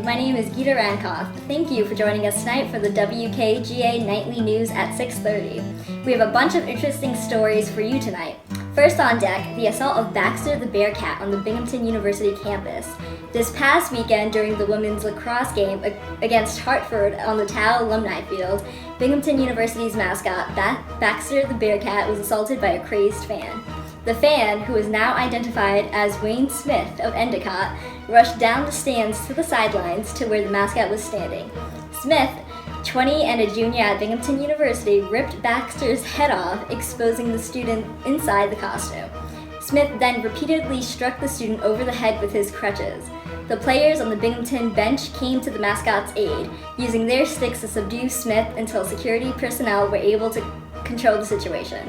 morning. My name is Geeta Rankoff. Thank you for joining us tonight for the WKGA Nightly News at 6:30. We have a bunch of interesting stories for you tonight. First on deck, the assault of Baxter the Bearcat on the Binghamton University campus. This past weekend during the women's lacrosse game against Hartford on the Tao Alumni Field, Binghamton University's mascot, Baxter the Bearcat, was assaulted by a crazed fan. The fan, who is now identified as Wayne Smith of Endicott, rushed down the stands to the sidelines to where the mascot was standing. Smith, 20 and a junior at Binghamton University, ripped Baxter's head off, exposing the student inside the costume. Smith then repeatedly struck the student over the head with his crutches. The players on the Binghamton bench came to the mascot's aid, using their sticks to subdue Smith until security personnel were able to control the situation.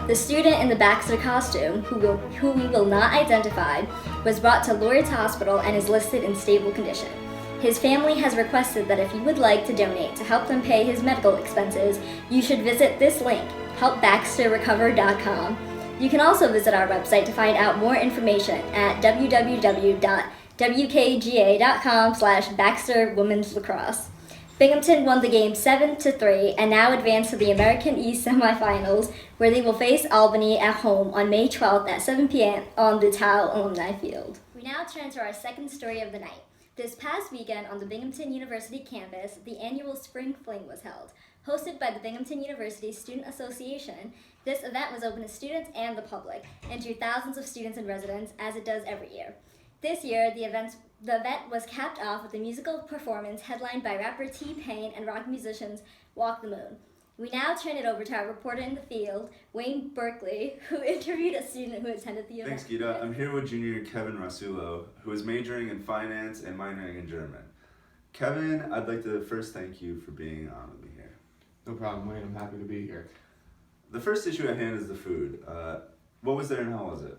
The student in the Baxter costume, who we will not identify, was brought to Lourdes Hospital and is listed in stable condition. His family has requested that if you would like to donate to help them pay his medical expenses, you should visit this link, helpbaxterrecover.com. You can also visit our website to find out more information at www.wkga.com/Baxter Women's Lacrosse. Binghamton won the game 7-3 and now advanced to the American East semifinals, where they will face Albany at home on May 12th at 7 p.m. on the Tao Alumni Field. We now turn to our second story of the night. This past weekend on the Binghamton University campus, the annual Spring Fling was held. Hosted by the Binghamton University Student Association, this event was open to students and the public, and drew thousands of students and residents, as it does every year. This year, the event was capped off with a musical performance headlined by rapper T-Pain and rock musicians Walk the Moon. We now turn it over to our reporter in the field, Wayne Berkeley, who interviewed a student who attended the event. Thanks, Geeta. I'm here with junior Kevin Rasulo, who is majoring in finance and minoring in German. Kevin, I'd like to first thank you for being on with me here. No problem, Wayne. I'm happy to be here. The first issue at hand is the food. What was there and how was it?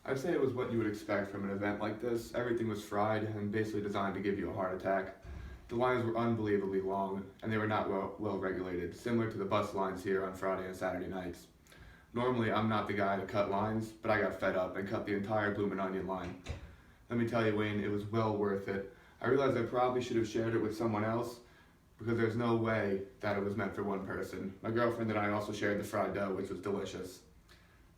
I'd say it was what you would expect from an event like this. Everything was fried and basically designed to give you a heart attack. The lines were unbelievably long, and they were not well regulated, similar to the bus lines here on Friday and Saturday nights. Normally, I'm not the guy to cut lines, but I got fed up and cut the entire bloomin' onion line. Let me tell you, Wayne, it was well worth it. I realized I probably should have shared it with someone else, because there's no way that it was meant for one person. My girlfriend and I also shared the fried dough, which was delicious.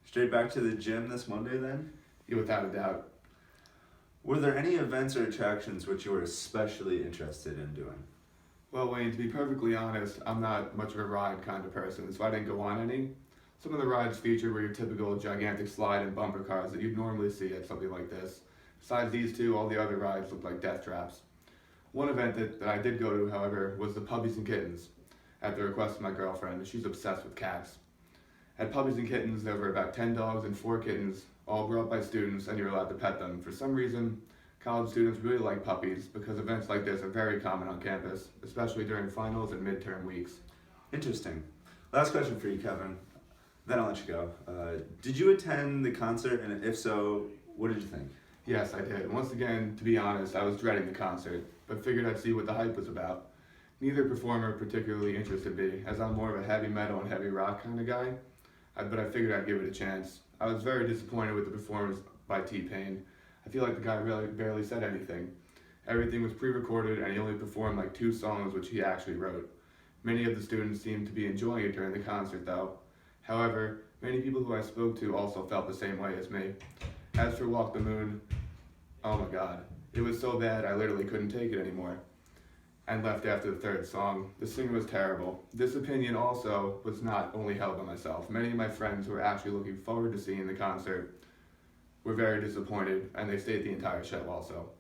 Straight back to the gym this Monday then? Yeah, without a doubt. Were there any events or attractions which you were especially interested in doing? Well, Wayne, to be perfectly honest, I'm not much of a ride kind of person, so I didn't go on any. Some of the rides featured were your typical gigantic slide and bumper cars that you'd normally see at something like this. Besides these two, all the other rides looked like death traps. One event that I did go to, however, was the Puppies and Kittens, at the request of my girlfriend. She's obsessed with cats. At Puppies and Kittens, there were about 10 dogs and 4 kittens, all brought by students, and you're allowed to pet them. For some reason, college students really like puppies because events like this are very common on campus, especially during finals and midterm weeks. Interesting. Last question for you, Kevin. Then I'll let you go. Did you attend the concert, and if so, what did you think? Yes, I did. Once again, to be honest, I was dreading the concert, but figured I'd see what the hype was about. Neither performer particularly interested me, as I'm more of a heavy metal and heavy rock kind of guy, but I figured I'd give it a chance. I was very disappointed with the performance by T-Pain. I feel like the guy really barely said anything. Everything was pre-recorded and he only performed like 2 songs which he actually wrote. Many of the students seemed to be enjoying it during the concert though. However, many people who I spoke to also felt the same way as me. As for Walk the Moon, oh my god, it was so bad I literally couldn't take it anymore, and left after the 3rd song. The singer was terrible. This opinion also was not only held by myself. Many of my friends who were actually looking forward to seeing the concert were very disappointed, and they stayed the entire show also.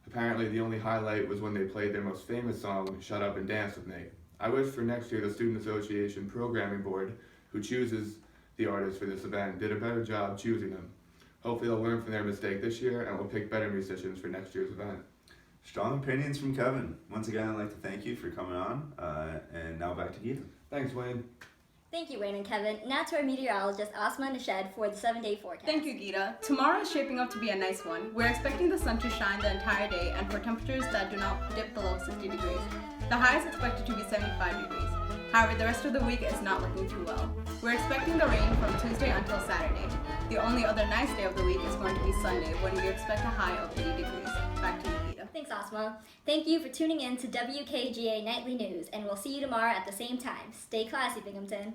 Apparently the only highlight was when they played their most famous song, Shut Up and Dance With Me. I wish for next year the Student Association Programming Board, who chooses the artists for this event, did a better job choosing them. Hopefully they'll learn from their mistake this year and will pick better musicians for next year's event. Strong opinions from Kevin. Once again, I'd like to thank you for coming on, and now back to Geeta. Thanks, Wayne. Thank you, Wayne and Kevin. Now to our meteorologist, Asma Nashed, for the 7-day forecast. Thank you, Geeta. Tomorrow is shaping up to be a nice one. We're expecting the sun to shine the entire day and for temperatures that do not dip below 60 degrees. The high is expected to be 75 degrees. However, the rest of the week is not looking too well. We're expecting the rain from Tuesday until Saturday. The only other nice day of the week is going to be Sunday, when we expect a high of 80 degrees. Back to you, Geeta. Thanks, Asma. Thank you for tuning in to WKGA Nightly News, and we'll see you tomorrow at the same time. Stay classy, Binghamton.